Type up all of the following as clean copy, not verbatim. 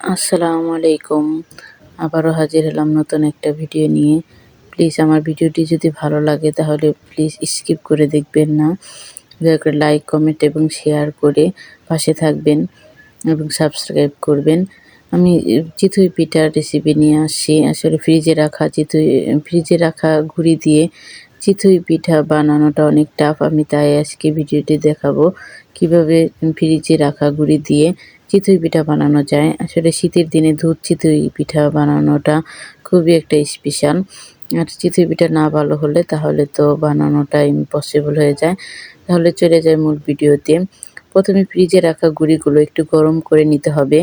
আসসালামু আলাইকুম। আবারও হাজির হলাম নতুন একটা ভিডিও নিয়ে। প্লিজ আমার ভিডিওটি যদি ভালো লাগে তাহলে প্লিজ স্কিপ করে দেখবেন না। দয়া করে লাইক, কমেন্ট এবং শেয়ার করে পাশে থাকবেন এবং সাবস্ক্রাইব করবেন। আমি চিতই পিঠার রেসিপি নিয়ে আসছি। আসলে ফ্রিজে রাখা গুঁড়ি দিয়ে চিতই পিঠা বানানোটা অনেক টাফ। আমি তাই আজকে ভিডিওটি দেখাবো কিভাবে ফ্রিজে রাখা গুঁড়ি দিয়ে চিতই পিঠা বানানো যায়। আসলে শীতের দিনে দুধ চিতই পিঠা বানানোটা খুবই একটা স্পেশাল। আর চিতই পিঠা না ভালো হলে তাহলে তো বানানোটা ইম্পসিবল হয়ে যায়। তাহলে চলে যাই মূল ভিডিওতে। প্রথমে ফ্রিজে রাখা গুঁড়িগুলো একটু গরম করে নিতে হবে।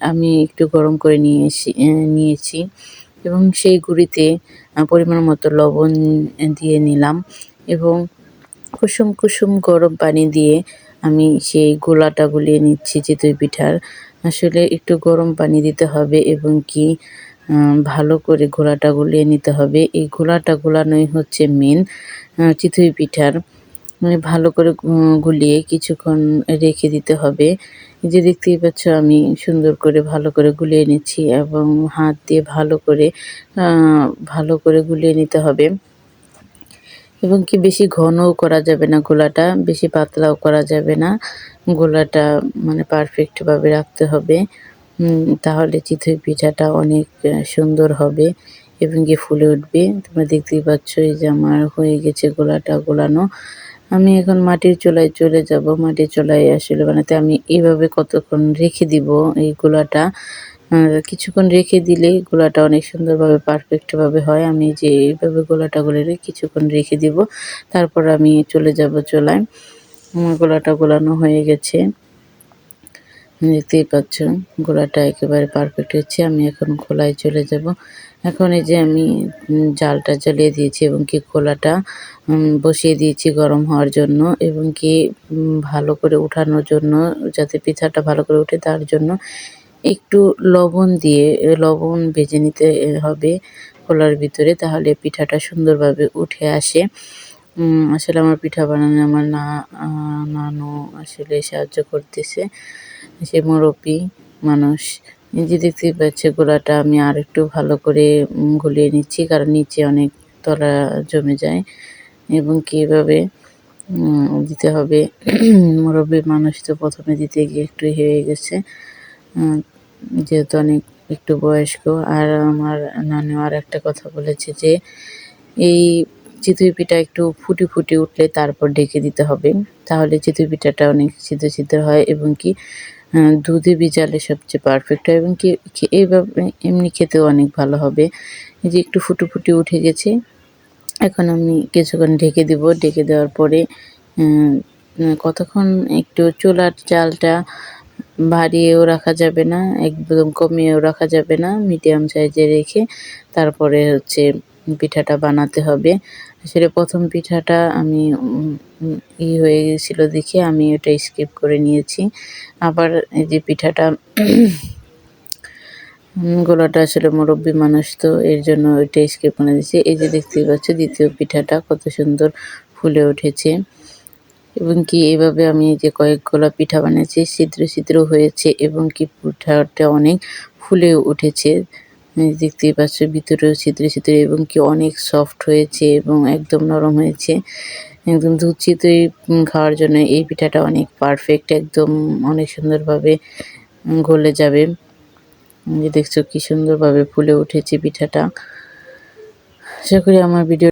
আমি একটু গরম করে নিয়েছি এবং সেই গুঁড়িতে পরিমাণ মতো লবণ দিয়ে নিলাম এবং কুসুম কুসুম গরম পানি দিয়ে আমি সেই গোলাটা গুলিয়ে নিচ্ছি চিতই পিঠার। আসলে একটু গরম পানি দিতে হবে এবং কি ভালো করে গোলাটা গুলিয়ে নিতে হবে। এই গোলাটা গোলানোই হচ্ছে মেন চিতই পিঠার। ভালো করে গুলিয়ে কিছুক্ষণ রেখে দিতে হবে। এই যে দেখতেই পাচ্ছ আমি সুন্দর করে ভালো করে গুলিয়ে নিচ্ছি এবং হাত দিয়ে ভালো করে গুলিয়ে নিতে হবে। এবং কি বেশি ঘনও করা যাবে না গোলাটা, বেশি পাতলাও করা যাবে না। গোলাটা মানে পারফেক্টভাবে রাখতে হবে। তাহলে চিতই পিঠাটা অনেক সুন্দর হবে এবং কি ফুলে উঠবে। তোমরা দেখতেই পাচ্ছ এই যে আমার হয়ে গেছে গোলাটা গোলানো। আমি এখন মাটির চুলায় চলে যাব। মাটির চুলায় আসলে বানাতে আমি এভাবে কতক্ষণ রেখে দিব এই গোলাটা। কিছুক্ষণ রেখে দিলেই গোলাটা অনেক সুন্দরভাবে পারফেক্টভাবে হয়। আমি যে এইভাবে গোলাটা গলে কিছুক্ষণ রেখে দিব। তারপর আমি চলে যাব চুলায়। আমার গোলাটা গোলানো হয়ে গেছে। দেখতেই পাচ্ছ গোলাটা একেবারে পারফেক্ট হচ্ছে। আমি এখন খোলায় চলে যাব। এখন এই যে আমি জালটা জ্বালিয়ে দিয়েছি এবং কি খোলাটা বসিয়ে দিয়েছি গরম হওয়ার জন্য এবং কি ভালো করে উঠানোর জন্য, যাতে পিঠাটা ভালো করে উঠে তার জন্য একটু লবণ ভেজে নিতে হবে খোলার ভিতরে, তাহলে পিঠাটা সুন্দরভাবে উঠে আসে। আসলে আমার পিঠা বানানো আমার নানু আসলে সাহায্য করতেছে, সে মুরব্বি মানুষ। এই যে দেখতেই পাচ্ছে গোলাটা আমি আর একটু ভালো করে গলিয়ে নিচ্ছি, কারণ নিচে অনেক তলা জমে যায় এবং কি এভাবে দিতে হবে। মুরব্বি মানুষ তো প্রথমে দিতে গিয়ে একটু হয়ে গেছে, যেহেতু অনেক একটু বয়স্ক। আর আমার নানু আর একটা কথা বলেছে যে এই চিতই পিঠা একটু ফুটে উঠলে তারপর ঢেকে দিতে হবে, তাহলে চিতই পিঠাটা অনেক সিদ্ধ হয় এবং কি দুধে ভিজালে সবচেয়ে পারফেক্ট হয় এবং কি এইভাবে এমনি খেতেও অনেক ভালো হবে। এই যে একটু ফুটে উঠে গেছে, এখন আমি কিছুক্ষণ ঢেকে দেব। ঢেকে দেওয়ার পরে কতক্ষণ একটু চুলার জালটা বাড়িয়েও রাখা যাবে না, একদম কমিয়েও রাখা যাবে না, মিডিয়াম সাইজে রেখে তারপরে হচ্ছে পিঠাটা বানাতে হবে। আসলে প্রথম পিঠাটা আমি হয়ে গেছিলো দেখে আমি ওটা স্কিপ করে নিয়েছি। আবার এই যে পিঠাটা গোলাটা আসলে মুরব্বি মানুষ তো এর জন্য ওইটা স্কিপ করে দিয়েছি। এই যে দেখতেই পাচ্ছ দ্বিতীয় পিঠাটা কত সুন্দর ফুলে উঠেছে এবং কি এভাবে আমি যে কয়েক গোলা পিঠা বানিয়েছি, ছিদ্র হয়েছে এবং কি পিঠাটা অনেক ফুলে উঠেছে। দেখতেই পাচ্ছ ভিতরেও ছিদ্র এবং কি অনেক সফট হয়েছে এবং একদম নরম হয়েছে। একদম দুধ চিতই খাওয়ার জন্য এই পিঠাটা অনেক পারফেক্ট, একদম অনেক সুন্দরভাবে গলে যাবে। যে দেখছো কি সুন্দরভাবে ফুলে উঠেছে পিঠাটা। আশা করি আমার ভিডিও